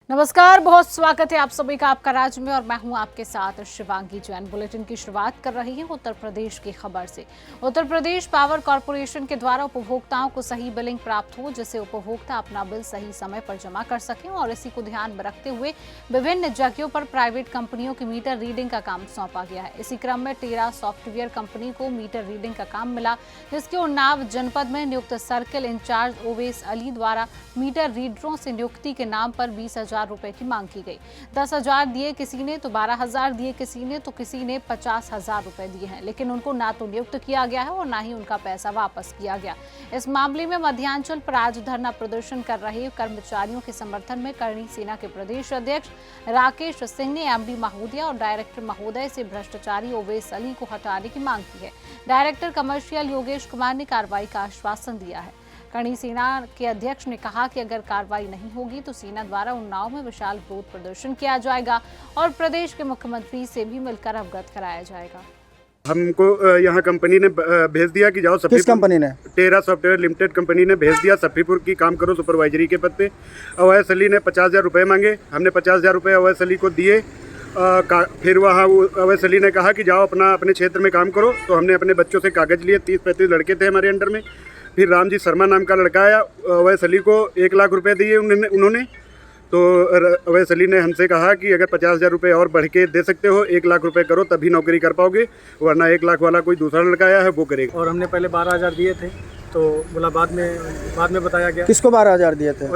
नमस्कार, बहुत स्वागत है आप सभी का आपका राज्य में और मैं हूं आपके साथ शिवांगी जैन। बुलेटिन की शुरुआत कर रही है उत्तर प्रदेश की खबर से। उत्तर प्रदेश पावर कॉर्पोरेशन के द्वारा उपभोक्ताओं को सही बिलिंग प्राप्त हो, जिससे उपभोक्ता अपना बिल सही समय पर जमा कर सकें और इसी को ध्यान में रखते हुए विभिन्न जगहों पर प्राइवेट कंपनियों की मीटर रीडिंग का काम सौंपा गया है। इसी क्रम में टेरा सॉफ्टवेयर कंपनी को मीटर रीडिंग का काम मिला, जिसके उन्नाव जनपद में नियुक्त सर्किल इंचार्ज ओवैस अली द्वारा मीटर रीडरों से नियुक्ति के नाम पर 20,000 रुपए की मांग की गई। 10,000 दिए किसी ने तो 12,000 दिए किसी ने तो किसी ने 50,000 रुपए दिए हैं, लेकिन उनको ना तो नियुक्त किया गया है और ना ही उनका पैसा वापस किया गया। इस मामले में मध्यांचल पर आज धरना प्रदर्शन कर रहे कर्मचारियों के समर्थन में करणी सेना के प्रदेश अध्यक्ष राकेश सिंह ने एमडी महोदय और डायरेक्टर महोदय से भ्रष्टाचारी ओवैस अली को हटाने की मांग की है। डायरेक्टर कमर्शियल योगेश कुमार ने कार्रवाई का आश्वासन दिया है। करणी सेना के अध्यक्ष ने कहा कि अगर कार्रवाई नहीं होगी तो सेना द्वारा उन्नाव में विशाल विरोध प्रदर्शन किया जाएगा और प्रदेश के मुख्यमंत्री से भी मिलकर अवगत कराया जाएगा। हमको यहाँ कंपनी ने भेज दिया कि जाओ सफीपुर। किस कंपनी ने? टेरा सॉफ्टवेयर लिमिटेड कंपनी ने भेज दिया सफीपुर की काम करो सुपरवाइजरी के पद पे। ओवैस अली ने 50,000 रुपये मांगे, हमने 50,000 रुपये ओवैस अली को दिए। फिर वहाँ ओवैस अली ने कहा कि जाओ अपने क्षेत्र में काम करो, तो हमने अपने बच्चों से कागज़ लिए। 30-35 लड़के थे हमारे अंडर में। फिर रामजी शर्मा नाम का लड़का आया, ओवैस अली को 1 लाख रुपए दिए उन्होंने। तो ओवैस अली ने हमसे कहा कि अगर 50,000 रुपये और बढ़ के दे सकते हो, 1 लाख रुपए करो तभी नौकरी कर पाओगे, वरना 1 लाख वाला कोई दूसरा लड़का आया है वो करेगा। और हमने पहले 12,000 दिए थे, तो बोला बाद में बताया गया। किसको 12,000 दिए थे?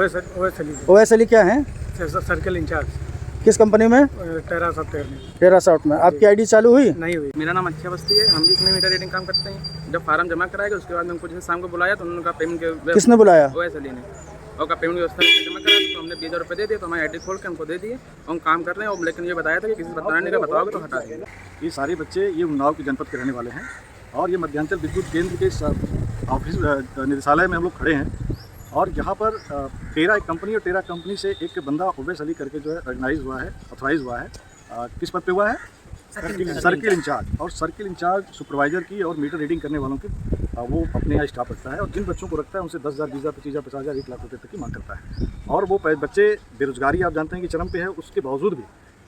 ओवैस अली क्या है? Circle in charge. किस कंपनी में? टेरा सॉफ्टवेयर में। टेरा सॉफ्ट में। आपकी आईडी चालू हुई? नहीं हुई। मेरा नाम अच्छा बस्ती है, हम भी इसमें मीटर रीडिंग काम करते हैं। जब फार्म जमा कराएगा उसके बाद हमको जैसे शाम को बुलाया तो उन्होंने कहा पेमेंट के। किसने बुलाया? ओवैस अली ने। और का पेमेंट व्यवस्था जमा कराया तो हमने 20,000 रुपये दे दिए, तो हमारी आईडी खोल के हमको दे दिए और हम काम कर रहे हैं। और लेकिन ये बताया था कि किसी से बताने का बताओगे तो हटा देंगे। ये सारे बच्चे ये उन्नाव के जनपद के रहने वाले हैं और ये मध्यांचल विद्युत केंद्र के ऑफिस निदेशालय में हम लोग खड़े हैं। और यहाँ पर टेरा एक कंपनी और टेरा कंपनी से एक बंदा ओवैस अली करके जो है ऑथराइज हुआ है। किस पद पे हुआ है? Circle incharge. और सर्किल इंचार्ज सुपरवाइजर की और मीटर रीडिंग करने वालों की वो अपने यहाँ स्टाफ रखता है और जिन बच्चों को रखता है उनसे 10,000, 20,000, 25,000, 50,000, 1 लाख रुपये तक की मांग करता है। और वो बच्चे बेरोजगारी आप जानते हैं कि चरम पे है, उसके बावजूद भी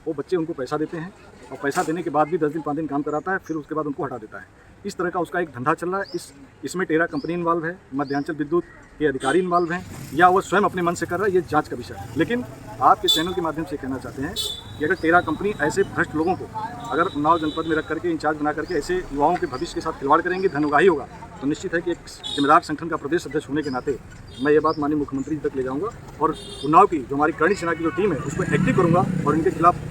वो बच्चे उनको पैसा देते हैं और पैसा देने के बाद भी 10 दिन 5 दिन काम कराता है, फिर उसके बाद उनको हटा देता है। इस तरह का उसका एक धंधा चल रहा है। इसमें टेरा कंपनी इन्वॉल्व है, मध्यांचल विद्युत के अधिकारी इन्वॉल्व हैं, या वो स्वयं अपने मन से कर रहा है, ये जांच का विषय है। लेकिन आपके चैनल के माध्यम से कहना चाहते हैं कि अगर टेरा कंपनी ऐसे भ्रष्ट लोगों को अगर उन्नाव जनपद में रख करके इंचार्ज बना करके ऐसे युवाओं के भविष्य के साथ खिलवाड़ करेंगे, धन उगाही होगा, तो निश्चित है कि एक जिम्मेदार संगठन का प्रदेश अध्यक्ष होने के नाते मैं ये बात माननीय मुख्यमंत्री तक ले जाऊँगा और उन्नाव की जो हमारी करणी सेना की जो टीम है उसको एक्टिव करूँगा और इनके खिलाफ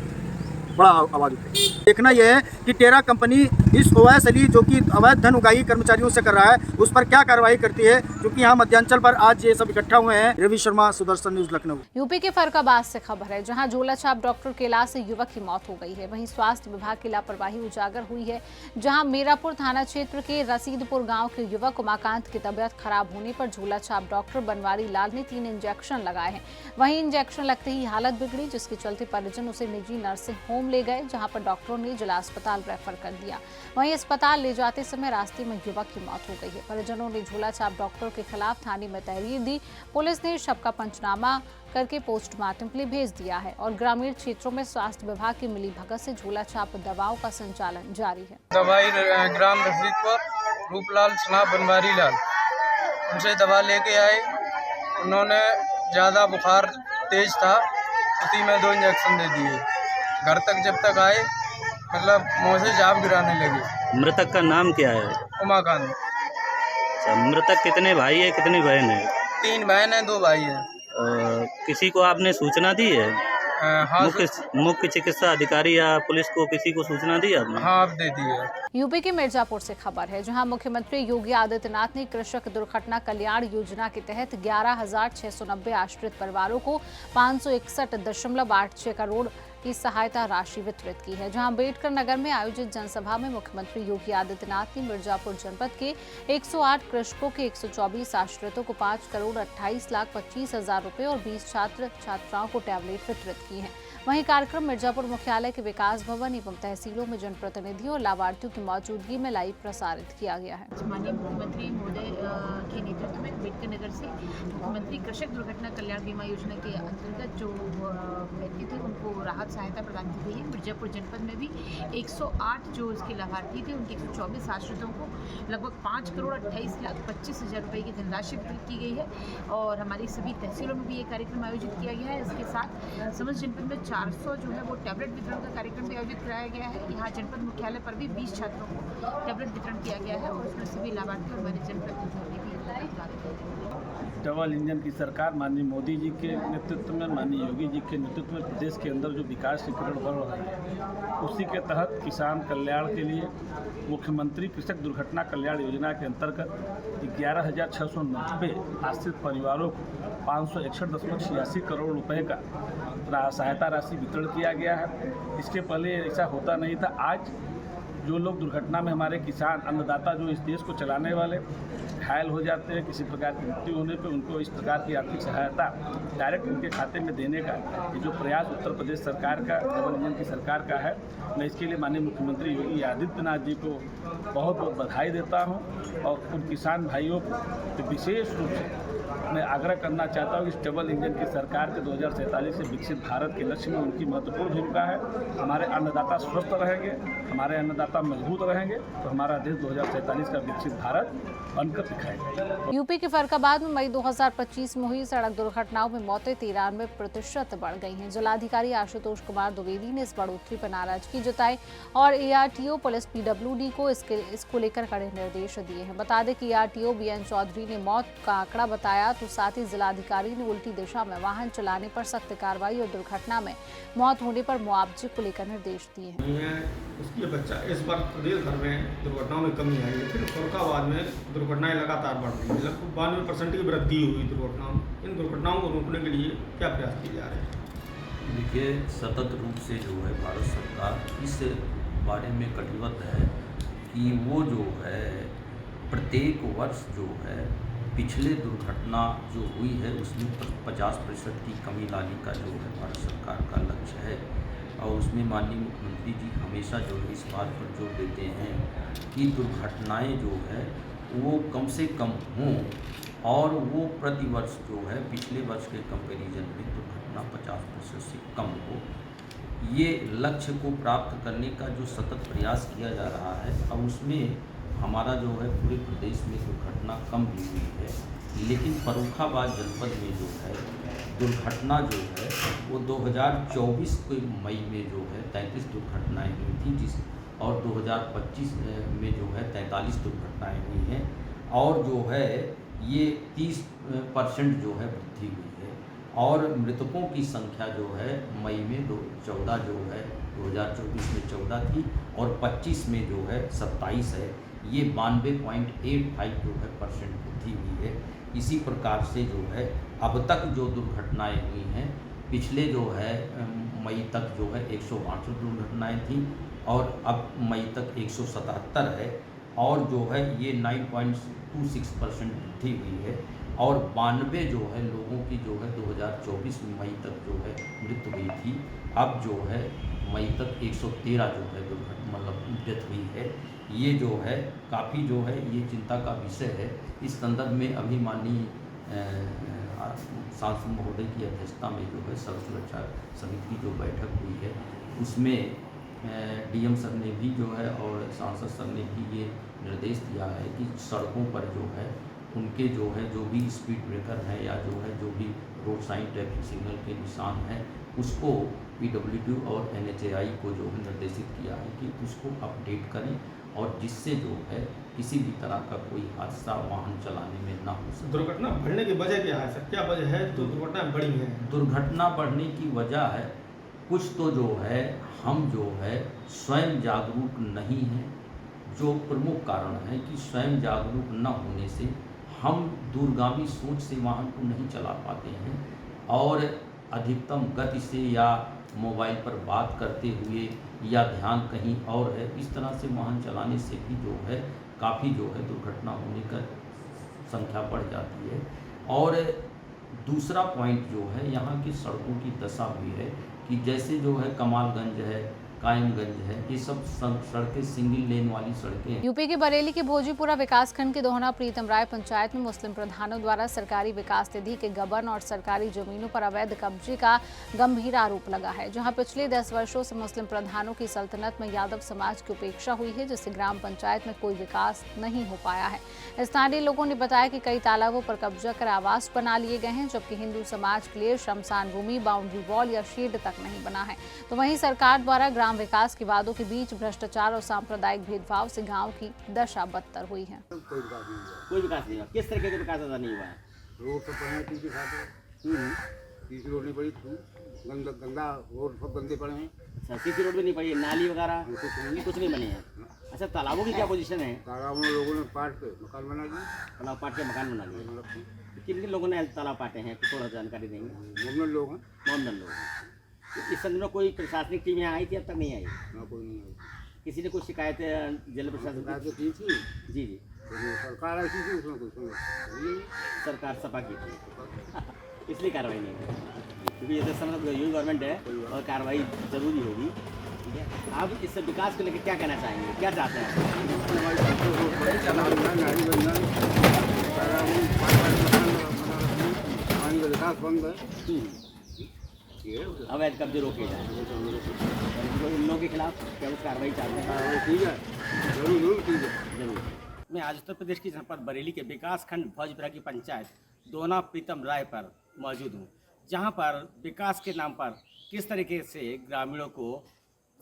बड़ा आवाज उठेगी। देखना यह है कि टेरा कंपनी इस ओवैस अली जो कि अवैध धन उगाही कर्मचारियों से कर रहा है उस पर क्या कार्रवाई करती है, क्योंकि यहाँ मध्यांचल पर आज ये सब इकट्ठा हुए हैं। रवि शर्मा, सुदर्शन न्यूज, लखनऊ। यूपी के फर्रुखाबाद से खबर है, जहां झोला छाप डॉक्टर के इलाज से युवक की मौत हो गई है। वहीं स्वास्थ्य विभाग की लापरवाही उजागर हुई है, जहां मीरापुर थाना क्षेत्र के रसीदपुर गाँव के युवक उमाकांत की तबियत खराब होने पर झोला छाप डॉक्टर बनवारी लाल ने 3 इंजेक्शन लगाए हैं। वहीं इंजेक्शन लगते ही हालत बिगड़ी, जिसके चलते परिजन उसे निजी नर्सिंग होम ले गए, जहां पर डॉक्टरों ने जिला अस्पताल रेफर कर दिया। वहीं अस्पताल ले जाते समय रास्ते में युवक की मौत हो गई है। परिजनों ने झोला छाप डॉक्टर के खिलाफ थाने में तहरीर दी। पुलिस ने शव का पंचनामा करके पोस्टमार्टम के लिए भेज दिया है और ग्रामीण क्षेत्रों में स्वास्थ्य विभाग की मिली भगत से झोला छाप दवाओं का संचालन जारी है। दवाई ग्राम रसीदपुर रूपलाल सनाब बनवारी लाल, उनसे दवा लेके आए। उन्होंने ज़्यादा बुखार तेज था, उसी में 2 इंजेक्शन दे दिए। घर तक जब तक आए मतलब मुँह से जाप गिराने लगे। मृतक का नाम क्या है? उमाकांत। मृतक कितने भाई है, कितनी बहन है? 3 बहन है, 2 भाई है। किसी को आपने सूचना दी है? हाँ, मुख्य चिकित्सा अधिकारी या पुलिस को किसी को सूचना दी आपने? हाँ, आप दे दी है। यूपी के मिर्जापुर से खबर है, जहां मुख्यमंत्री योगी आदित्यनाथ ने कृषक दुर्घटना कल्याण योजना के तहत 11,690 आश्रित परिवारों को 561.86 करोड़ की सहायता राशि वितरित की है। जहां अम्बेडकर नगर में आयोजित जनसभा में मुख्यमंत्री योगी आदित्यनाथ ने मिर्जापुर जनपद के 108 कृषकों के 124 आश्रितों को 5,28,25,000 रुपए और 20 छात्र छात्राओं को टैबलेट वितरित की हैं। वहीं कार्यक्रम मिर्जापुर मुख्यालय के विकास भवन एवं तहसीलों में जनप्रतिनिधियों और लाभार्थियों की मौजूदगी में लाइव प्रसारित किया गया है। माननीय मुख्यमंत्री महोदय के नेतृत्व में अम्बेडकर नगर से मुख्यमंत्री कृषक दुर्घटना कल्याण बीमा योजना के अंतर्गत जो व्यक्ति थे उनको राहत सहायता प्रदान की गई है। मिर्जापुर जनपद में भी 108 जो इसके लाभार्थी थे उनके 124 आश्रितों को लगभग 5,28,25,000 रुपये की धनराशि वितरित की गई है और हमारी सभी तहसीलों में भी ये कार्यक्रम आयोजित किया गया है। इसके साथ समस्त जनपद में 400 जो है वो टैबलेट वितरण का कार्यक्रम भी आयोजित कराया गया है। यहाँ जनपद मुख्यालय पर भी 20 छात्रों को टैबलेट वितरण किया गया है और उसमें सभी लाभार्थी और हमारे जनप्रतिनिधियों ने भी डबल इंजन की सरकार माननीय मोदी जी के नेतृत्व में, माननीय योगी जी के नेतृत्व में प्रदेश के अंदर जो विकास शिखरण बढ़ रहा है उसी के तहत किसान कल्याण के लिए मुख्यमंत्री कृषक दुर्घटना कल्याण योजना के अंतर्गत 11,690 आश्रित परिवारों को 561.86 करोड़ रुपए का सहायता राशि वितरण किया गया है। इसके पहले ऐसा होता नहीं था। आज जो लोग दुर्घटना में हमारे किसान अन्नदाता जो इस देश को चलाने वाले घायल हो जाते हैं, किसी प्रकार की मृत्यु होने पे उनको इस प्रकार की आर्थिक सहायता डायरेक्ट उनके खाते में देने का ये जो प्रयास उत्तर प्रदेश सरकार का, डबल इंजन की सरकार का है, मैं इसके लिए माननीय मुख्यमंत्री योगी आदित्यनाथ जी को बहुत बहुत बधाई देता हूँ और उन किसान भाइयों को विशेष रूप से मैं आग्रह करना चाहता हूँ कि इस डबल इंजन की सरकार के 2047 से विकसित भारत के लक्ष्य में उनकी महत्वपूर्ण भूमिका है। हमारे अन्नदाता स्वस्थ रहेंगे, हमारे अन्नदाता मजबूत रहेंगे तो हमारा देश 2047 का विकसित भारत बनकर दिखाएगा। यूपी के फर्रुखाबाद में मई 2025 में हुई सड़क दुर्घटनाओं में मौतें 93% बढ़ गई हैं। जिलाधिकारी आशुतोष कुमार द्विवेदी ने इस बढ़ोतरी पर नाराजगी जताई और ARTO पुलिस PWD को इसको लेकर कड़े निर्देश दिए हैं। बता दें कि ARTO BN चौधरी ने मौत का आंकड़ा बताया तो साथ ही जिलाधिकारी ने उल्टी दिशा में वाहन चलाने पर सख्त कार्रवाई और दुर्घटना में मौत होने पर मुआवजे को लेकर निर्देश दिए हैं। उसकी बच्चा इस बार प्रदेश भर में दुर्घटनाओं में कमी आई है, फिर फर्रुखाबाद में दुर्घटनाएं लगातार बढ़ रही हैं। लगभग 92% की वृद्धि हुई दुर्घटनाओं। इन दुर्घटनाओं को रोकने के लिए क्या प्रयास किए जा रहे हैं? देखिए, सतत रूप से जो है भारत सरकार इस बारे में कटिबद्ध है कि वो जो है प्रत्येक वर्ष जो है पिछले दुर्घटना जो हुई है उसमें 50% की कमी लाने का जो है भारत सरकार का लक्ष्य है और उसमें माननीय मुख्यमंत्री जी हमेशा जो है इस बात पर जोर देते हैं कि दुर्घटनाएं जो है वो कम से कम हों और वो प्रतिवर्ष जो है पिछले वर्ष के कंपैरिजन में दुर्घटना 50% से कम हो। ये लक्ष्य को प्राप्त करने का जो सतत प्रयास किया जा रहा है और उसमें हमारा जो है पूरे प्रदेश में दुर्घटना कम भी हुई है, लेकिन फर्रुखाबाद जनपद में जो है दुर्घटना जो है वो 2024 के मई में जो है 33 दुर्घटनाएं हुई थी और 2025 में जो है 43 दुर्घटनाएं हुई हैं और जो है ये 30% जो है वृद्धि हुई है और मृतकों की संख्या जो है मई में 14 जो है 2024 में 14 थी और 25 में जो है 27 है। ये 92.85 जो है % वृद्धि हुई है। इसी प्रकार से जो है अब तक जो दुर्घटनाएं हुई हैं पिछले जो है मई तक जो है 162 दुर्घटनाएं थी और अब मई तक 177 है और जो है ये 9.26% वृद्धि हुई है और 92 जो है लोगों की जो है 2024 मई तक जो है मृत्यु हुई थी। अब जो है मई तक 113 जो है दुर्घटना मतलब डेथ हुई है। ये जो है काफ़ी जो है ये चिंता का विषय है। इस संदर्भ में अभी माननीय सांसद महोदय की अध्यक्षता में जो है सड़क सुरक्षा समिति की जो बैठक हुई है उसमें DM सर ने भी जो है और सांसद सर ने भी ये निर्देश दिया है कि सड़कों पर जो है उनके जो है जो भी स्पीड ब्रेकर है या जो है जो भी रोड साइन ट्रैफिक सिग्नल के निशान हैं उसको PWD और NHAI को जो है निर्देशित किया है कि उसको अपडेट करें और जिससे जो है किसी भी तरह का कोई हादसा वाहन चलाने में ना हो सके। दुर्घटना बढ़ने की वजह क्या है सर? क्या वजह है तो दुर्घटना बढ़ी है? दुर्घटना बढ़ने की वजह है कुछ तो जो है हम जो है स्वयं जागरूक नहीं हैं। जो प्रमुख कारण है कि स्वयं जागरूक न होने से हम दूरगामी सोच से वाहन को नहीं चला पाते हैं और अधिकतम गति से या मोबाइल पर बात करते हुए या ध्यान कहीं और है, इस तरह से वाहन चलाने से भी जो है काफ़ी जो है दुर्घटना होने का संख्या बढ़ जाती है। और दूसरा पॉइंट जो है यहाँ की सड़कों की दशा भी है कि जैसे जो है कमालगंज है, कायमगंज है, ये सब सड़कें सिंगल लेन वाली सड़कें हैं। यूपी के बरेली के भोजीपुरा विकासखंड के दोहना प्रीतम राय पंचायत में मुस्लिम प्रधानों द्वारा सरकारी विकास निधि के गबन और सरकारी जमीनों पर अवैध कब्जे का गंभीर आरोप लगा है, जहां पिछले 10 वर्षों से मुस्लिम प्रधानों की सल्तनत में यादव समाज की उपेक्षा हुई है, जिससे ग्राम पंचायत में कोई विकास नहीं हो पाया है। स्थानीय लोगों ने बताया कि कई तालाबों पर कब्जा कर आवास बना लिए गए हैं, जबकि हिंदू समाज के लिए श्मशान भूमि, बाउंड्री वॉल या शेड तक नहीं बना है। तो वहीं सरकार द्वारा ग्राम विकास के वादों के बीच भ्रष्टाचार और सांप्रदायिक भेदभाव से गांव की दशा बदतर हुई है। कोई विकास नहीं हुआ। किस तरीके का विकास अदा नहीं हुआ है? रोड सब पड़े हैं, सीसी रोड नहीं पड़ी, गंदा रोड सब गंदे पड़े हैं। अच्छा, सीसी रोड भी नहीं पड़ी, नाली वगैरह कुछ नहीं बने हैं। अच्छा, तालाबों की क्या पोजीशन है? तालाबों में लोगों ने पाट के मकान बना लिए। तालाब पाट के मकान बना लिए। किन किन लोगों ने तालाब पाटे हैं, थोड़ा जानकारी देंगे? मोमदन लोग हैं। मोमदन लोग हैं। इस संदर्भ में कोई प्रशासनिक टीम यहाँ आई थी? अब तक नहीं आई? ना, कोई नहीं आई। किसी ने कुछ शिकायत जिला प्रशासन की थी? जी जी, सरकार आई थी, उसमें कोई सुनवाई। सरकार सपा की थी, इसलिए कार्रवाई नहीं हुई, क्योंकि ये तो यूपी गवर्नमेंट है और कार्रवाई जरूरी होगी। ठीक है, आप इस विकास को लेकर क्या कहना चाहेंगे, क्या चाहते हैं? विकास बंद है, अवैध कब्जे रोके जाए। इन लोगों के खिलाफ क्या वो कार्रवाई चाहते हैं? ठीक है, जरूर ठीक है, जरूर। मैं आज उत्तर प्रदेश की जनपद बरेली के विकासखंड भोजपुरा की पंचायत दोना प्रीतम राय पर मौजूद हूँ, जहाँ पर विकास के नाम पर किस तरीके से ग्रामीणों को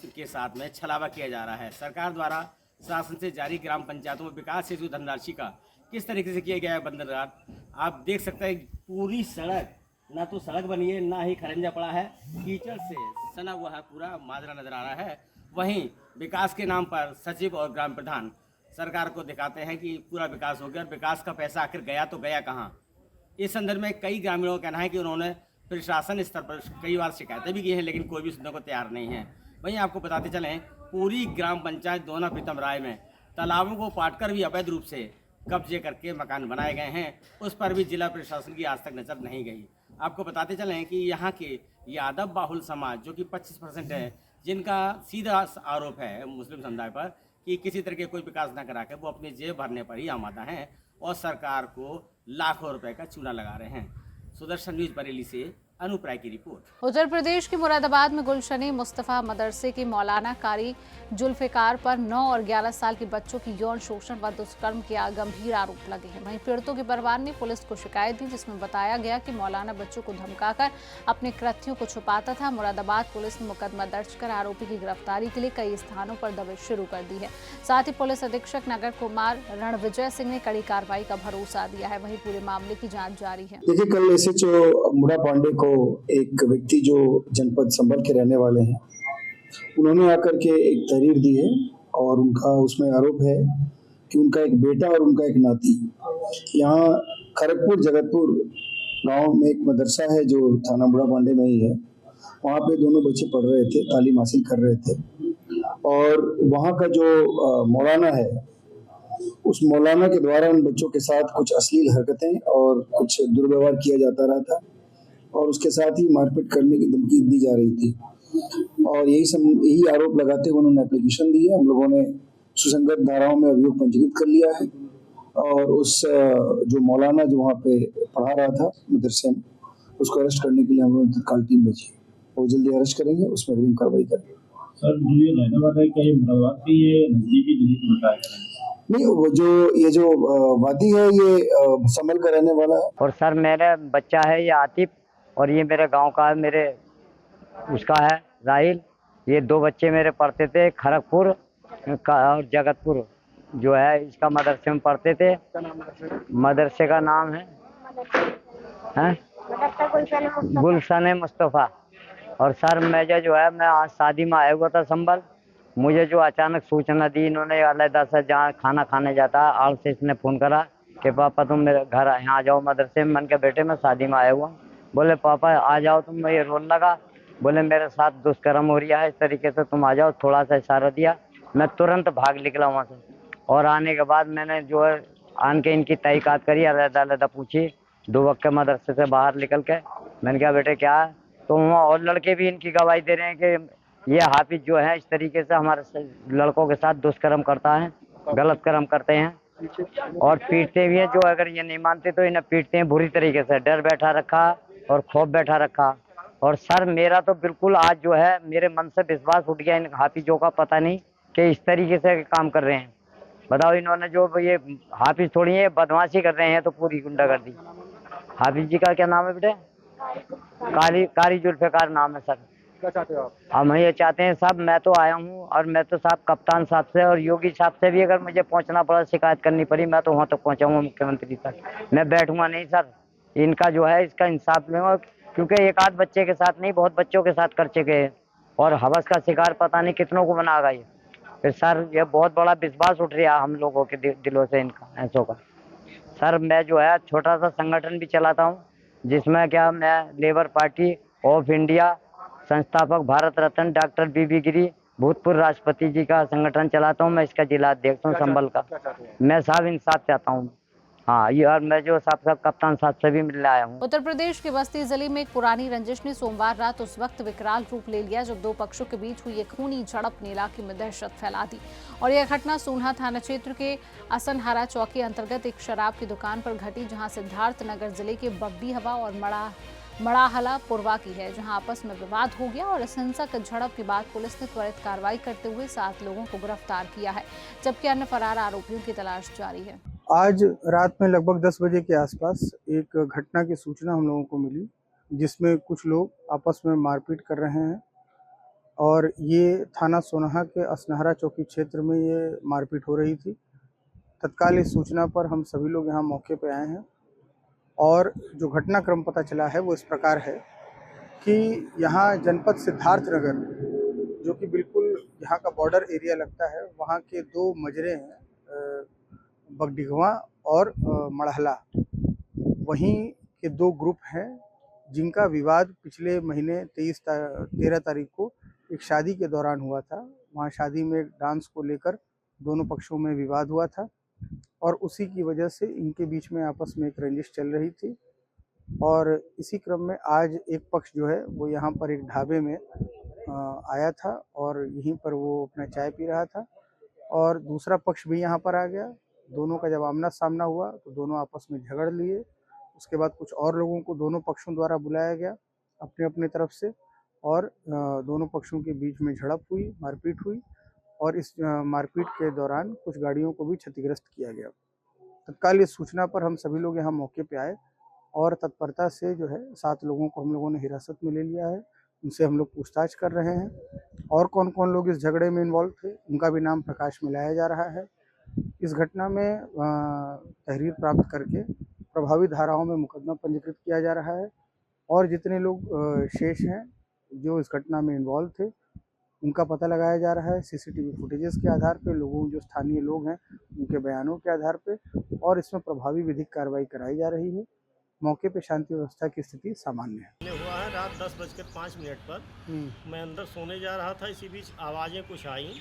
के साथ में छलावा किया जा रहा है। सरकार द्वारा शासन से जारी ग्राम पंचायतों में विकास हेतु धनराशि का किस तरीके से किया गया है बंदरगाह। आप देख सकते हैं पूरी सड़क, ना तो सड़क बनी है, ना ही खरंजा पड़ा है, कीचड़ से सना हुआ है, पूरा माजरा नजर आ रहा है। वहीं विकास के नाम पर सचिव और ग्राम प्रधान सरकार को दिखाते हैं कि पूरा विकास हो गया, और विकास का पैसा आखिर गया तो गया कहाँ। इस संदर्भ में कई ग्रामीणों का कहना है कि उन्होंने प्रशासन स्तर पर कई बार शिकायतें भी की हैं, लेकिन कोई भी सुनने को तैयार नहीं है। वहीं आपको बताते चलें, पूरी ग्राम पंचायत दोना प्रीतम राय में तालाबों को पाटकर भी अवैध रूप से कब्जे करके मकान बनाए गए हैं, उस पर भी जिला प्रशासन की आज तक नज़र नहीं गई। आपको बताते चलें कि यहाँ के यादव बाहुल समाज जो कि 25% है, जिनका सीधा आरोप है मुस्लिम समुदाय पर कि किसी तरह के कोई विकास न करा के वो अपनी जेब भरने पर ही आमादा हैं और सरकार को लाखों रुपए का चूना लगा रहे हैं। सुदर्शन न्यूज़ बरेली से अनूप राय की रिपोर्ट। उत्तर प्रदेश के मुरादाबाद में गुलशन मुस्तफ़ा मदरसे के मौलाना कारी जुल्फिकार पर 9 और 11 साल के बच्चों की यौन शोषण व दुष्कर्म के गंभीर आरोप लगे हैं। वहीं पीड़ितों के परिवार ने पुलिस को शिकायत दी, जिसमें बताया गया कि मौलाना बच्चों को धमकाकर अपने कृत्यों को छुपाता था। मुरादाबाद पुलिस ने मुकदमा दर्ज कर आरोपी की गिरफ्तारी के लिए कई स्थानों पर दबिश शुरू कर दी है। साथ ही पुलिस अधीक्षक नगर कुमार रणविजय सिंह ने कड़ी कार्रवाई का भरोसा दिया है। वहीं पूरे मामले की जाँच जारी है। देखिए, कल SHO मुरा पांडे को एक व्यक्ति जो जनपद संभल के रहने वाले हैं, उन्होंने आकर के एक तहरीर दी है और उनका उसमें आरोप है कि उनका एक बेटा और उनका एक नाती यहाँ खड़गपुर जगतपुर गांव में एक मदरसा है जो थाना मुरा पांडे में ही है, वहाँ पे दोनों बच्चे पढ़ रहे थे, तालीम हासिल कर रहे थे। और वहाँ का जो मौलाना है, उस मौलाना के द्वारा उन बच्चों के साथ कुछ अश्लील हरकतें और कुछ दुर्व्यवहार किया जाता रहा था और उसके साथ ही मारपीट करने की धमकी दी जा रही थी। और यही आरोप लगाते हुए उन्होंने एप्लीकेशन दी है। हम लोगों ने सुसंगत धाराओं में अभियोग पंजीकृत कर लिया है और उस जो मौलाना जो वहाँ पे पढ़ा रहा था मदरसे में, उसको अरेस्ट करने के लिए हम लोगों ने तत्काल टीम भेजी। वो जल्दी अरेस्ट करेंगे, उसमें अग्रिम कार्रवाई करेंगे। सर, जो ये रहने वाला है, क्या ये मुरादाबाद की ये नजदीकी जिले की बताया नहीं, वो ये जो वादी है ये संभल का रहने वाला है। और सर, मेरा बच्चा है ये आतिफ और ये मेरे गांव का है, मेरे उसका है राहिल। ये 2 बच्चे मेरे पढ़ते थे खड़गपुर और जगतपुर जो है, इसका मदरसे में पढ़ते थे। मदरसे का नाम है गुलशन मुस्तफ़ा। और सर, मैं जो है मैं आज शादी में आया हुआ था संभल, मुझे जो अचानक सूचना दी इन्होंने, अलहदा से जहाँ खाना खाने जाता है आड़ से इसने फ़ोन करा कि पापा तुम मेरे घर यहाँ आ जाओ मदरसे में। मन के बेटे मैं शादी में आया हुआ, बोले पापा आ जाओ तुम, ये रोने लगा। बोले मेरे साथ दुष्कर्म हो रहा है, इस तरीके से तुम आ जाओ। थोड़ा सा इशारा दिया, मैं तुरंत भाग निकला वहाँ से। और आने के बाद मैंने जो है आन के इनकी तहकीकात करी, अलग-अलग पूछी। 2 वक्त के मदरसे से बाहर निकल के मैंने कहा बेटे क्या है, तो वहाँ और लड़के भी इनकी गवाही दे रहे हैं कि ये हाफिज जो है इस तरीके से हमारे लड़कों के साथ दुष्कर्म करता है, गलत कर्म करते हैं और पीटते भी हैं। जो अगर ये नहीं मानते तो इन्हें पीटते हैं बुरी तरीके से। डर बैठा रखा और खौफ बैठा रखा। और सर मेरा तो बिल्कुल आज जो है मेरे मन से विश्वास उठ गया इन हाफिजों का, पता नहीं कि इस तरीके से काम कर रहे हैं। बताओ, इन्होंने जो ये हाफिज थोड़ी है, बदमाशी कर रहे हैं तो पूरी गुंडागर्दी। हाफिज जी का क्या नाम है बेटे? कारी जुल्फ़िकार नाम है सर। क्या चाहते हो आप? हम ये चाहते हैं साहब, मैं तो आया हूँ और मैं तो साहब कप्तान साहब से और योगी साहब से भी अगर मुझे पहुँचना पड़ा, शिकायत करनी पड़ी, मैं तो वहाँ तक पहुँचाऊँगा मुख्यमंत्री तक। मैं बैठूंगा नहीं सर, इनका जो है इसका इंसाफ लूँगा। क्योंकि एक आध बच्चे के साथ नहीं, बहुत बच्चों के साथ कर चुके हैं और हवस का शिकार पता नहीं कितनों को बनाएगा ये। फिर सर ये बहुत बड़ा विश्वास उठ रहा हम लोगों के दिलों से इनका, ऐसों का। सर मैं जो है छोटा सा संगठन भी चलाता हूँ, जिसमें क्या मैं लेबर पार्टी ऑफ इंडिया, संस्थापक भारत रत्न डॉक्टर बीबी गिरी, भूतपूर्व राष्ट्रपति जी का संगठन चलाता हूँ। मैं इसका जिला अध्यक्ष हूँ संभल का। मैं साहब इंसाफ चाहता हूँ। हाँ, ये और मैं जो साहब कप्तान साहब से भी मिलने आया हूँ। उत्तर प्रदेश के बस्ती जिले में एक पुरानी रंजिश ने सोमवार रात उस वक्त विकराल रूप ले लिया जब 2 पक्षों के बीच हुई एक खूनी झड़प ने इलाके में दहशत फैला दी। और यह घटना सोनहा थाना क्षेत्र के असनहारा चौकी अंतर्गत एक शराब की दुकान पर घटी, जहां सिद्धार्थ नगर जिले के बब्बी हवा और मड़ाहला पुरवा की है, जहां आपस में विवाद हो गया। और इस हिंसक झड़प के बाद पुलिस ने त्वरित कार्रवाई करते हुए 7 लोगों को गिरफ्तार किया है, जबकि अन्य फरार आरोपियों की तलाश जारी है। आज रात में लगभग 10 बजे के आसपास एक घटना की सूचना हम लोगों को मिली, जिसमें कुछ लोग आपस में मारपीट कर रहे हैं और ये थाना सोनहा के असनहारा चौकी क्षेत्र में ये मारपीट हो रही थी। तत्काल इस सूचना पर हम सभी लोग यहाँ मौके पे आए हैं और जो घटनाक्रम पता चला है वो इस प्रकार है कि यहाँ जनपद सिद्धार्थ नगर, जो कि बिल्कुल यहाँ का बॉर्डर एरिया लगता है, वहाँ के 2 मजरे हैं, बगडिगवा और मड़हला, वहीं के 2 ग्रुप हैं जिनका विवाद पिछले महीने 13 तारीख को एक शादी के दौरान हुआ था। वहाँ शादी में डांस को लेकर दोनों पक्षों में विवाद हुआ था और उसी की वजह से इनके बीच में आपस में एक रंजिश चल रही थी। और इसी क्रम में आज एक पक्ष जो है वो यहाँ पर एक ढाबे में आया था और यहीं पर वो अपना चाय पी रहा था और दूसरा पक्ष भी यहाँ पर आ गया। दोनों का जब आमना सामना हुआ तो दोनों आपस में झगड़ लिए। उसके बाद कुछ और लोगों को दोनों पक्षों द्वारा बुलाया गया अपने अपने तरफ से और दोनों पक्षों के बीच में झड़प हुई, मारपीट हुई और इस मारपीट के दौरान कुछ गाड़ियों को भी क्षतिग्रस्त किया गया। तत्काल इस सूचना पर हम सभी लोग यहाँ मौके पे आए और तत्परता से जो है 7 लोगों को हम लोगों ने हिरासत में ले लिया है। उनसे हम लोग पूछताछ कर रहे हैं और कौन कौन लोग इस झगड़े में इन्वॉल्व थे उनका भी नाम प्रकाश में लाया जा रहा है। इस घटना में तहरीर प्राप्त करके प्रभावी धाराओं में मुकदमा पंजीकृत किया जा रहा है और जितने लोग शेष हैं जो इस घटना में इन्वॉल्व थे उनका पता लगाया जा रहा है सीसीटीवी फुटेजेस के आधार पे, लोगों जो स्थानीय लोग हैं उनके बयानों के आधार पे, और इसमें प्रभावी विधिक कार्रवाई कराई जा रही है। मौके पे शांति व्यवस्था की स्थिति सामान्य है। हुआ है रात 10:05 पर मैं अंदर सोने जा रहा था, इसी बीच आवाज़ें कुछ आई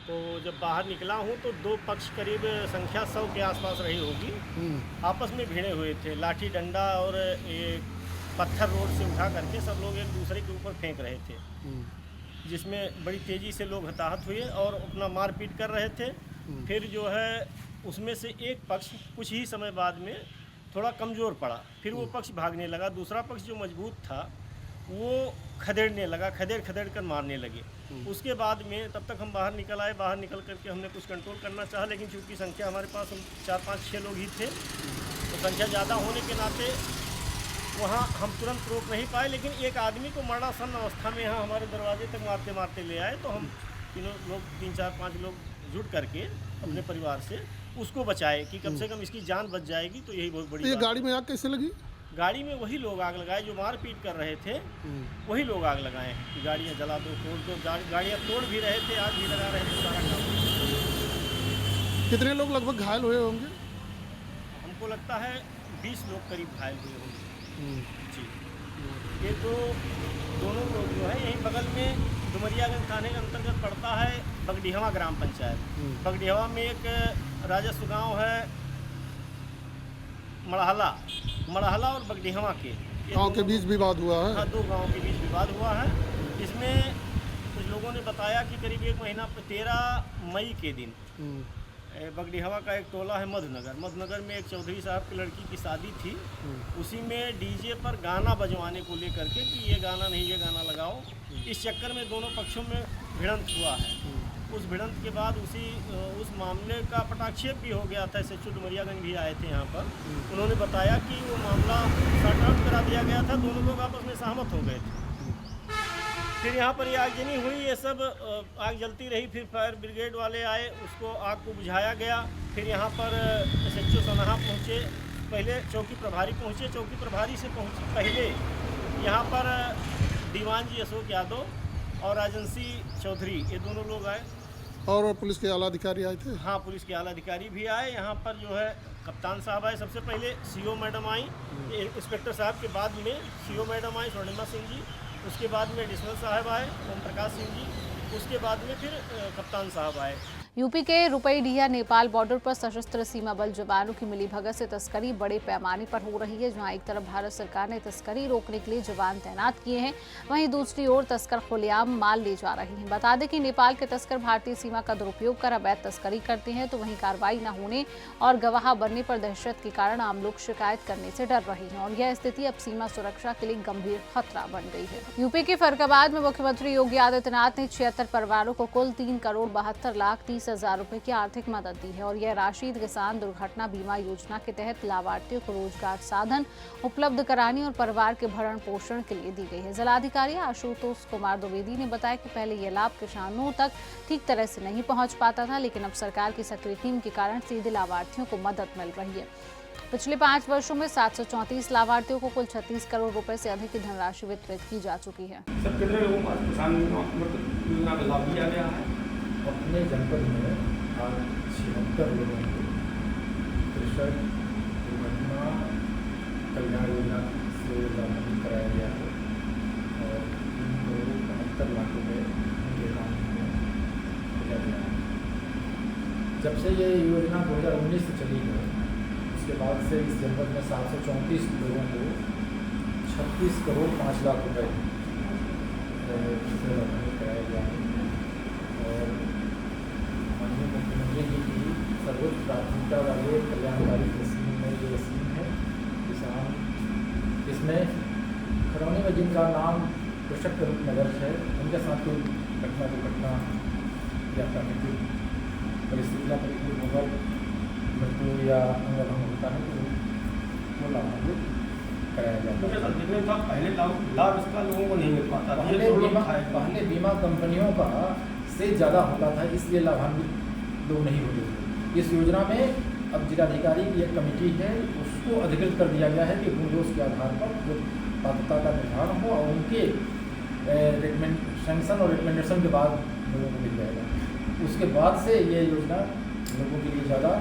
तो जब बाहर निकला हूँ तो 2 पक्ष करीब संख्या 100 के आसपास रही होगी, आपस में भिड़े हुए थे। लाठी डंडा और ये पत्थर रोड से उठा करके सब लोग एक दूसरे के ऊपर फेंक रहे थे, जिसमें बड़ी तेज़ी से लोग हताहत हुए और अपना मारपीट कर रहे थे। फिर जो है उसमें से एक पक्ष कुछ ही समय बाद में थोड़ा कमज़ोर पड़ा, फिर वो पक्ष भागने लगा। दूसरा पक्ष जो मजबूत था वो खदेड़ने लगा, खदेड़ कर मारने लगे। उसके बाद में तब तक हम बाहर निकल आए। बाहर निकल करके हमने कुछ कंट्रोल करना चाहा, लेकिन चूँकि संख्या हमारे पास 4, 5, 6 लोग ही थे तो संख्या ज़्यादा होने के नाते वहाँ हम तुरंत रोक नहीं पाए। लेकिन एक आदमी को मरणासन अवस्था में यहाँ हमारे दरवाजे तक मारते मारते ले आए, तो हम तीनों लोग 3, 4, 5 लोग जुट करके अपने परिवार से उसको बचाए कि कम से कम इसकी जान बच जाएगी। तो यही बहुत बड़ी ये गाड़ी में आग कैसे लगी? गाड़ी में वही लोग आग लगाए जो मारपीट कर रहे थे, वही लोग आग लगाए हैं कि गाड़ियाँ जला दो, तोड़ दो। गाड़ियाँ तोड़ भी रहे थे, आग भी लगा रहे थे, सारा काम। कितने लोग लगभग घायल हुए होंगे? हमको लगता है 20 लोग करीब घायल हुए होंगे। जी। ये तो दोनों लोग जो है यहीं बगल में डुमरियागंज थाने के अंतर्गत पड़ता है बगडीहवा ग्राम पंचायत। बगडीहवा में एक राजस्व गांव है मड़हला और बगडीहवा के गांव के बीच विवाद हुआ है। हाँ, 2 गांव के बीच विवाद हुआ है। इसमें कुछ लोगों ने बताया कि करीब 1 महीना 13 मई के दिन बगडीहवा का एक टोला है मधुनगर में एक चौधरी साहब की लड़की की शादी थी। उसी में डीजे पर गाना बजवाने को लेकर के कि ये गाना नहीं ये गाना लगाओ, इस चक्कर में दोनों पक्षों में भिड़ंत हुआ है। उस भिड़ंत के बाद उस मामले का पटाक्षेप भी हो गया था। SHO डुमरियागंज भी आए थे यहाँ पर। उन्होंने बताया कि वो मामला सॉर्ट आउट करा दिया गया था, दोनों लोग आपस में सहमत हो गए थे। फिर यहाँ पर ये आगजनी हुई, ये सब आग जलती रही। फिर फायर ब्रिगेड वाले आए, उसको आग को बुझाया गया। फिर यहाँ पर SHO सोनाहा पहुँचे, पहले चौकी प्रभारी पहुँचे। चौकी प्रभारी से पहले यहाँ पर दीवान जी अशोक यादव और राजंसी चौधरी, ये दोनों लोग आए। और पुलिस के आला अधिकारी आए थे। हाँ, पुलिस के आला अधिकारी भी आए। यहाँ पर जो है कप्तान साहब आए, सबसे पहले CO मैडम आई, इंस्पेक्टर साहब के बाद में CO मैडम आई स्वर्णिमा सिंह जी, उसके बाद में एडिशनल साहब आए ओम प्रकाश सिंह जी, उसके बाद में फिर कप्तान साहब आए। यूपी के रुपईडीहा नेपाल बॉर्डर पर सशस्त्र सीमा बल जवानों की मिलीभगत से तस्करी बड़े पैमाने पर हो रही है। जहां एक तरफ भारत सरकार ने तस्करी रोकने के लिए जवान तैनात किए हैं, वहीं दूसरी ओर तस्कर खुलेआम माल ले जा रहे हैं। बता दें कि नेपाल के तस्कर भारतीय सीमा का दुरुपयोग कर अवैध तस्करी करते हैं, तो वहीं कार्रवाई न होने और गवाह बनने पर दहशत के कारण आम लोग शिकायत करने से डर रहे हैं और यह स्थिति अब सीमा सुरक्षा के लिए गंभीर खतरा बन गई है। यूपी के फर्रुखाबाद में मुख्यमंत्री योगी आदित्यनाथ ने 76 परिवारों को कुल 3,72,30,000 रुपए की आर्थिक मदद दी है और यह राशि किसान दुर्घटना बीमा योजना के तहत लाभार्थियों को रोजगार साधन उपलब्ध कराने और परिवार के भरण पोषण के लिए दी गई है। जिलाधिकारी आशुतोष कुमार द्विवेदी ने बताया कि पहले यह लाभ किसानों तक ठीक तरह से नहीं पहुंच पाता था, लेकिन अब सरकार की सक्रिय टीम के कारण सीधे लाभार्थियों को मदद मिल रही है। पिछले 5 वर्षों में 734 लाभार्थियों को कुल 36 करोड़ रुपए से अधिक की धनराशि वितरित की जा चुकी है। सर, कितने लोगों को किसान योजना का लाभ दिया गया है? अपने जनपद में आज 76 लोगों को कृषक दुर्घटना कल्याण योजना से लाभान्वित कराया गया है और 3,72 लाख रुपये उनके अकाउंट में भेजा गया है। जब से ये योजना 2019 से चली है, उसके बाद से इस जनपद में 734 लोगों को 36 करोड़ 5 लाख रुपये से लाभान्वित कराया गया है और माननीय मुख्यमंत्री जी की सर्वोच्च प्राथमिकता वाले कल्याणकारी स्कीम में ये स्कीम है। किसान इसमें खरौनी में जिनका नाम कृषक के रूप में दर्ज है, उनके साथ कोई दुर्घटना या प्राकृतिक परिस्थितियाँ मृत्यु या अंगभंग होता है तो वो लाभान्वित कराया जाता है। जितने था पहले लाभ इसका लोगों को नहीं मिल पाता, पहले बीमा कंपनियों का से ज़्यादा होता था, इसलिए लाभान्वित लोग नहीं होते थे। इस योजना में अब जिलाधिकारी की एक कमेटी है, उसको अधिकृत कर दिया गया है कि गुणदोष के आधार पर जो पात्रता का निर्धारण हो और उनके सैंक्शन और रिकमेंडेशन के बाद लोगों को मिल जाएगा। उसके बाद से ये योजना लोगों के लिए ज़्यादा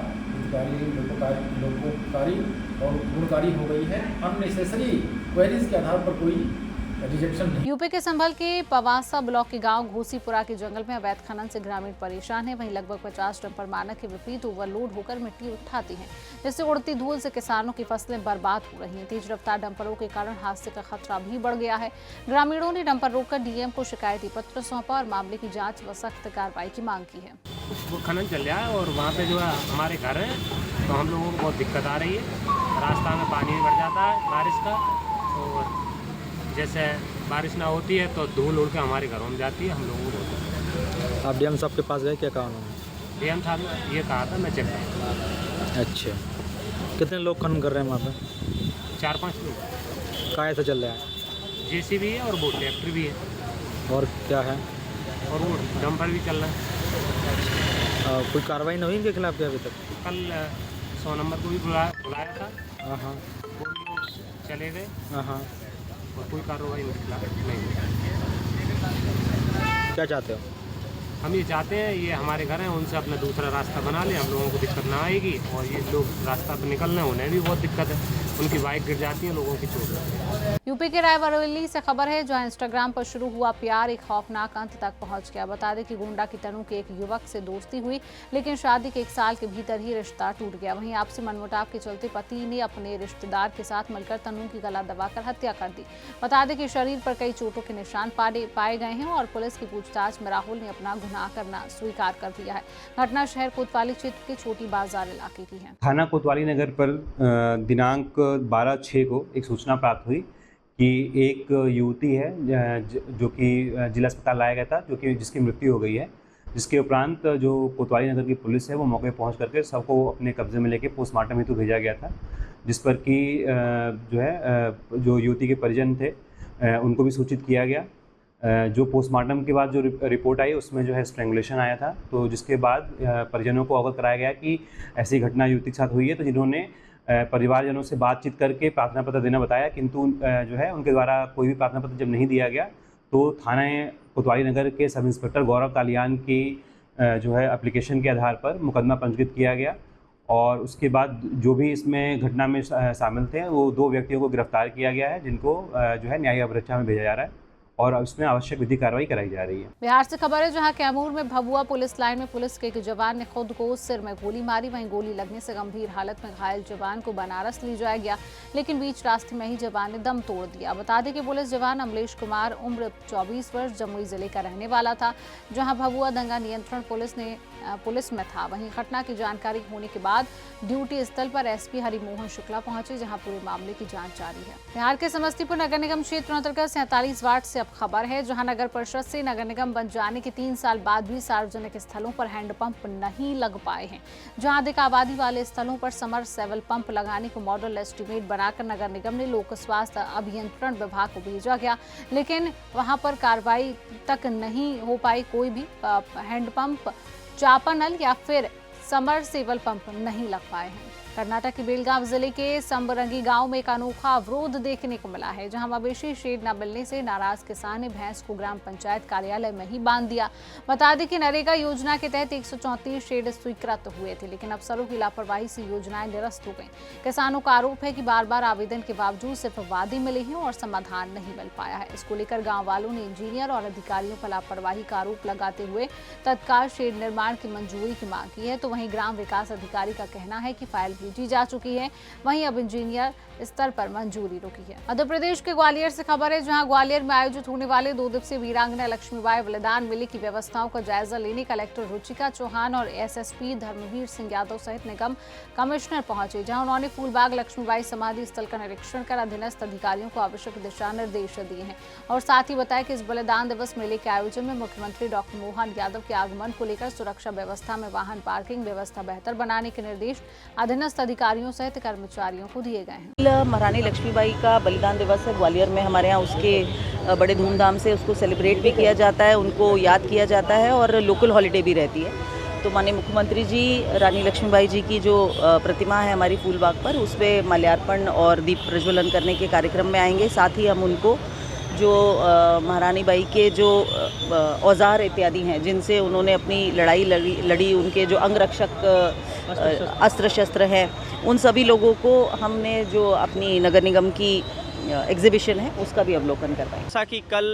लोकोपकारी और गुणकारी हो गई है। अननेसेसरी क्वेरीज के आधार पर कोई रिजेक्शन नहीं। यूपी के संभल के पवासा ब्लॉक के गांव घोसीपुरा के जंगल में अवैध खनन से ग्रामीण परेशान है। वहीं लगभग 50 डंपर मानक के विपरीत ओवरलोड होकर मिट्टी उठाती हैं, जिससे उड़ती धूल से किसानों की फसलें बर्बाद हो रही हैं। तेज रफ्तार डंपरों के कारण हादसे का खतरा भी बढ़ गया है। ग्रामीणों ने डंपर रोककर डीएम को शिकायती पत्र सौंपा और मामले की जाँच व सख्त कार्रवाई की मांग की है। वो खनन चल रहा है और वहाँ पे जो है हमारे घर है, तो हम लोगों को बहुत दिक्कत आ रही है। रास्ता में पानी भी बढ़ जाता है बारिश का, और जैसे बारिश ना होती है तो धूल उड़ के हमारे घरों में जाती है, हम लोगों को। आप डीएम साहब के पास गए, क्या कहा उन्होंने? डीएम साहब ने ये कहा था मैं चेक करूँगा। अच्छा, कितने लोग खनन कर रहे हैं वहाँ पे? 4-5 लोग। काय से चल रहा है? जेसीबी है और वो ट्रैक्टर भी है। और क्या है? और वो डंपर भी चल रहा है। कोई कार्रवाई नहीं हुई इनके खिलाफ क्या अभी तक? कल 100 नंबर को भी बुलाया था। हाँ, वो चले गए। हाँ, और कोई कार्रवाई उनके खिलाफ नहीं। क्या चाहते हो? हम ये चाहते हैं ये हमारे घर हैं, उनसे अपना दूसरा रास्ता बना लें, हम लोगों को दिक्कत ना आएगी। और ये लोग रास्ता पर निकलना उन्हें भी बहुत दिक्कत है, उनकी बाइक गिर जाती है, लोगों की चोट लगती है। यूपी के रायबरेली से खबर है, जहां इंस्टाग्राम पर शुरू हुआ प्यार एक खौफनाक अंत तक पहुंच गया। बता दें कि गोंडा की तनु के एक युवक से दोस्ती हुई, लेकिन शादी के 1 साल के भीतर ही रिश्ता टूट गया। वहीं आपसी मनमुटाव के चलते पति ने अपने रिश्तेदार के साथ मिलकर तनु की गला दबाकर हत्या कर दी। बता दें कि शरीर पर कई चोटों के निशान पाए गए हैं और पुलिस की पूछताछ में राहुल ने अपना गुनाह करना स्वीकार कर दिया है। घटना शहर कोतवाली क्षेत्र के छोटी बाजार इलाके की है। थाना कोतवाली नगर पर दिनांक 12/6 को एक सूचना प्राप्त हुई कि एक युवती है जो कि जिला अस्पताल लाया गया था, जिसकी मृत्यु हो गई है। जिसके उपरांत जो कोतवाली नगर की पुलिस है वो मौके पर पहुंच करके सबको अपने कब्जे में लेके पोस्टमार्टम हेतु भेजा गया था, जिस पर कि जो युवती के परिजन थे उनको भी सूचित किया गया। जो पोस्टमार्टम के बाद जो रिपोर्ट आई उसमें जो है स्ट्रैंगुलेशन आया था, तो जिसके बाद परिजनों को अवगत कराया गया कि ऐसी घटना युवती के साथ हुई है। तो जिन्होंने परिवारजनों से बातचीत करके प्रार्थना पत्र देना बताया, किंतु जो है उनके द्वारा कोई भी प्रार्थना पत्र जब नहीं दिया गया तो थाना कोतवाली नगर के सब इंस्पेक्टर गौरव कालियान की जो है एप्लीकेशन के आधार पर मुकदमा पंजीकृत किया गया। और उसके बाद जो भी इसमें घटना में शामिल थे वो 2 व्यक्तियों को गिरफ्तार किया गया है, जिनको जो है न्यायिक अभिरक्षा में भेजा जा रहा है और उसमें आवश्यक विधि कार्रवाई कराई जा रही है। बिहार से खबर है, जहां कैमूर में भभुआ पुलिस लाइन में पुलिस के एक जवान ने खुद को सिर में गोली मारी। वहीं गोली लगने से गंभीर हालत में घायल जवान को बनारस ले जाया गया, लेकिन बीच रास्ते में ही जवान ने दम तोड़ दिया। बता दें कि पुलिस जवान अमलेश कुमार उम्र 24 वर्ष जमुई जिले का रहने वाला था, जहां भभुआ दंगा नियंत्रण पुलिस में था। वहीं घटना की जानकारी होने के बाद ड्यूटी स्थल पर एसपी हरिमोहन शुक्ला पहुंचे, जहां पूरे मामले की जांच जारी है। बिहार के समस्तीपुर नगर निगम क्षेत्र अंतर्गत 47 वार्ड से अब खबर है, जहां नगर परिषद से नगर निगम बन जाने के 3 साल बाद भी सार्वजनिक स्थलों पर हैंडपंप नहीं लग पाए हैं। जहां अधिक आबादी वाले स्थलों पर समरसेबल पंप लगाने को मॉडल एस्टीमेट बनाकर नगर निगम ने लोक स्वास्थ्य अभियंत्रण विभाग को भेजा गया, लेकिन वहां पर कार्रवाई तक नहीं हो पाई। कोई भी हैंडपंप, चापानल या फिर समरसेबल पंप नहीं लग पाए हैं। कर्नाटक के बेलगांव जिले के संबरंगी गांव में एक अनोखा अवरोध देखने को मिला है, जहां मवेशी शेड न मिलने से नाराज किसान ने भैंस को ग्राम पंचायत कार्यालय में ही बांध दिया। बता दें कि नरेगा योजना के तहत 134 शेड स्वीकृत हुए थे, लेकिन अफसरों की लापरवाही से योजनाएं निरस्त हो गईं। किसानों का आरोप है कि बार-बार आवेदन के बावजूद सिर्फ वादे मिले हैं और समाधान नहीं मिल पाया है। इसको लेकर गाँव वालों ने इंजीनियर और अधिकारियों पर लापरवाही का आरोप लगाते हुए तत्काल शेड निर्माण की मंजूरी की मांग की है। तो वहीं ग्राम विकास अधिकारी का कहना है कि फाइल भेजी जा चुकी है, वहीं अब इंजीनियर स्तर पर मंजूरी रुकी है। मध्य प्रदेश के ग्वालियर से खबर है, जहां ग्वालियर में आयोजित होने वाले 2 दिवसीय वीरांगना लक्ष्मीबाई बलिदान मेले की व्यवस्थाओं का जायजा लेने कलेक्टर रुचिका चौहान और एसएसपी धर्मवीर सिंह यादव सहित निगम कमिश्नर पहुंचे, जहां उन्होंने फूलबाग लक्ष्मीबाई समाधि स्थल का निरीक्षण कर अधीनस्थ अधिकारियों को आवश्यक दिशा निर्देश दिए हैं और साथ ही बताया कि इस बलिदान दिवस मेले के आयोजन में मुख्यमंत्री डॉक्टर मोहन यादव के आगमन को लेकर सुरक्षा व्यवस्था में वाहन पार्किंग व्यवस्था बेहतर बनाने के निर्देश अधीनस्थ अधिकारियों सहित कर्मचारियों को दिए गए हैं। महारानी लक्ष्मीबाई का बलिदान दिवस है ग्वालियर में, हमारे यहाँ उसके बड़े धूमधाम से उसको सेलिब्रेट भी किया जाता है, उनको याद किया जाता है और लोकल हॉलीडे भी रहती है। तो माननीय मुख्यमंत्री जी रानी लक्ष्मीबाई जी की जो प्रतिमा है हमारी फूलबाग पर, उस पर माल्यार्पण और दीप प्रज्वलन करने के कार्यक्रम में आएंगे। साथ ही हम उनको जो महारानी बाई के जो औजार इत्यादि हैं जिनसे उन्होंने अपनी लड़ाई लड़ी, उनके जो अंगरक्षक अस्त्र शस्त्र हैं, उन सभी लोगों को हमने जो अपनी नगर निगम की एग्जीबिशन है उसका भी अवलोकन करवाएं। जैसा कि कल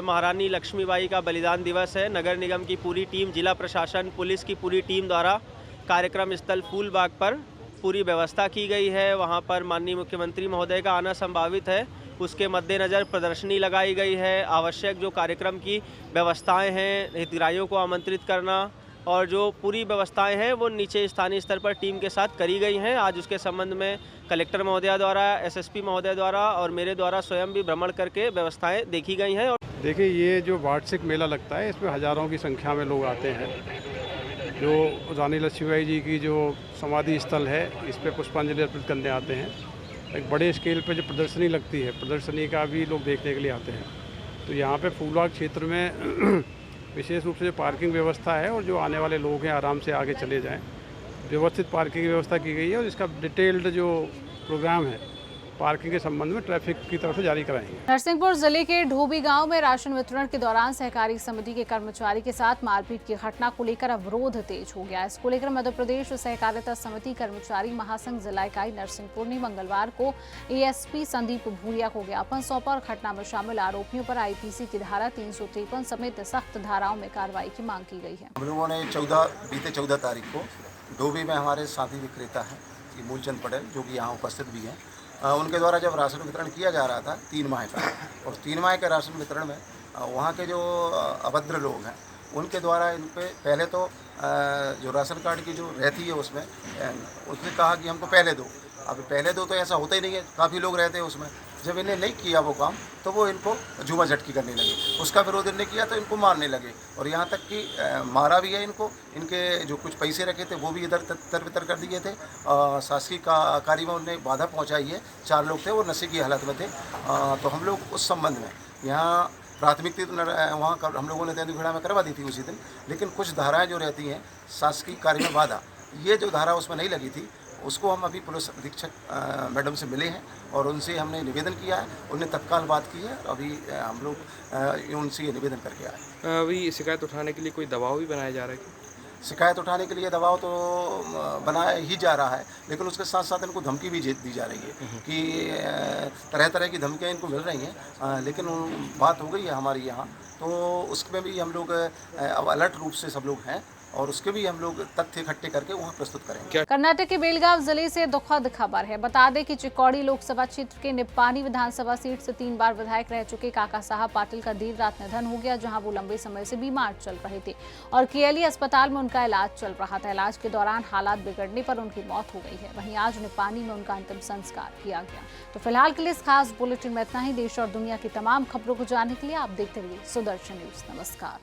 महारानी लक्ष्मीबाई का बलिदान दिवस है, नगर निगम की पूरी टीम, जिला प्रशासन, पुलिस की पूरी टीम द्वारा कार्यक्रम स्थल फूलबाग पर पूरी व्यवस्था की गई है। वहां पर माननीय मुख्यमंत्री महोदय का आना संभावित है, उसके मद्देनज़र प्रदर्शनी लगाई गई है। आवश्यक जो कार्यक्रम की व्यवस्थाएं हैं, हितग्राहियों को आमंत्रित करना और जो पूरी व्यवस्थाएं हैं वो नीचे स्थानीय स्तर पर टीम के साथ करी गई हैं। आज उसके संबंध में कलेक्टर महोदया द्वारा, एसएसपी महोदय द्वारा और मेरे द्वारा स्वयं भी भ्रमण करके व्यवस्थाएं देखी गई हैं। देखिए, ये जो वार्षिक मेला लगता है इसमें हज़ारों की संख्या में लोग आते हैं। जो रानी लक्ष्मीबाई जी की जो समाधि स्थल है इस पर पुष्पांजलि अर्पित करने आते हैं। एक बड़े स्केल पे जो प्रदर्शनी लगती है, प्रदर्शनी का भी लोग देखने के लिए आते हैं। तो यहाँ पे फूलबाग क्षेत्र में विशेष रूप से जो पार्किंग व्यवस्था है और जो आने वाले लोग हैं आराम से आगे चले जाएं, व्यवस्थित पार्किंग की व्यवस्था की गई है और इसका डिटेल्ड जो प्रोग्राम है पार्किंग के संबंध में ट्रैफिक की तरफ से जारी कराएंगे। नरसिंहपुर जिले के ढोबी गांव में राशन वितरण के दौरान सहकारी समिति के कर्मचारी के साथ मारपीट की घटना को लेकर अवरोध तेज हो गया। इसको लेकर मध्य प्रदेश सहकारिता समिति कर्मचारी महासंघ जिला इकाई नरसिंहपुर ने मंगलवार को एएसपी संदीप भूरिया को ज्ञापन सौंपा और घटना में शामिल आरोपियों पर आईपीसी की धारा 353 समेत सख्त धाराओं में कार्रवाई की मांग की गई है। हम लोगों ने बीते 14 तारीख को ढोबी में हमारे साथी विक्रेता हैं मूलचंद पटेल, जो कि यहाँ उपस्थित भी हैं, उनके द्वारा जब राशन वितरण किया जा रहा था 3 माह का, और 3 माह के राशन वितरण में वहाँ के जो अभद्र लोग हैं उनके द्वारा इन पे पहले तो जो राशन कार्ड की जो रहती है उसमें उसने कहा कि हमको पहले दो। अब पहले दो तो ऐसा होता ही नहीं है, काफ़ी लोग रहते हैं उसमें। जब इन्हें नहीं किया वो काम तो वो इनको झूमा झटकी करने लगे, उसका विरोध इन्हें किया तो इनको मारने लगे, और यहाँ तक कि मारा भी है इनको। इनके जो कुछ पैसे रखे थे वो भी इधर तर कर दिए थे। शासकीय कार्य में उन्हें बाधा पहुँचाई है। 4 लोग थे, वो नशे की हालत में थे। तो हम लोग उस संबंध में यहाँ प्राथमिकता तो वहाँ हम लोगों ने तेंदुखेड़ा में करवा दी थी उसी दिन, लेकिन कुछ धाराएँ जो रहती हैं शासकीय कार्य में बाधा, ये जो धारा उसमें नहीं लगी थी, उसको हम अभी पुलिस अधीक्षक मैडम से मिले हैं और उनसे हमने निवेदन किया है। उन्हें तत्काल बात की है। अभी हम लोग उनसे ये निवेदन करके आए। अभी शिकायत उठाने के लिए कोई दबाव भी बनाया जा रहा है? शिकायत उठाने के लिए दबाव तो बनाया ही जा रहा है, लेकिन उसके साथ साथ इनको धमकी भी दी जा रही है कि तरह तरह की धमकियाँ इनको मिल रही हैं। लेकिन बात हो गई है हमारी यहाँ, तो उसमें भी हम लोग अब अलर्ट रूप से सब लोग हैं और उसके भी हम लोग तथ्य इकट्ठे करके वहाँ प्रस्तुत करेंगे। कर्नाटक के बेलगांव जिले से दुखद खबर है। बता दें कि चिक्कोड़ी लोकसभा क्षेत्र के निप्पानी विधानसभा सीट से 3 बार विधायक रह चुके काका साहब पाटिल का देर रात निधन हो गया, जहां वो लंबे समय से बीमार चल रहे थे और केएलई अस्पताल में उनका इलाज चल रहा था। इलाज के दौरान हालात बिगड़ने पर उनकी मौत हो गई है। वहीं आज निप्पानी में उनका अंतिम संस्कार किया गया। तो फिलहाल के लिए इस खास बुलेटिन में इतना ही। देश और दुनिया की तमाम खबरों को जानने के लिए आप देखते रहिए सुदर्शन न्यूज। नमस्कार।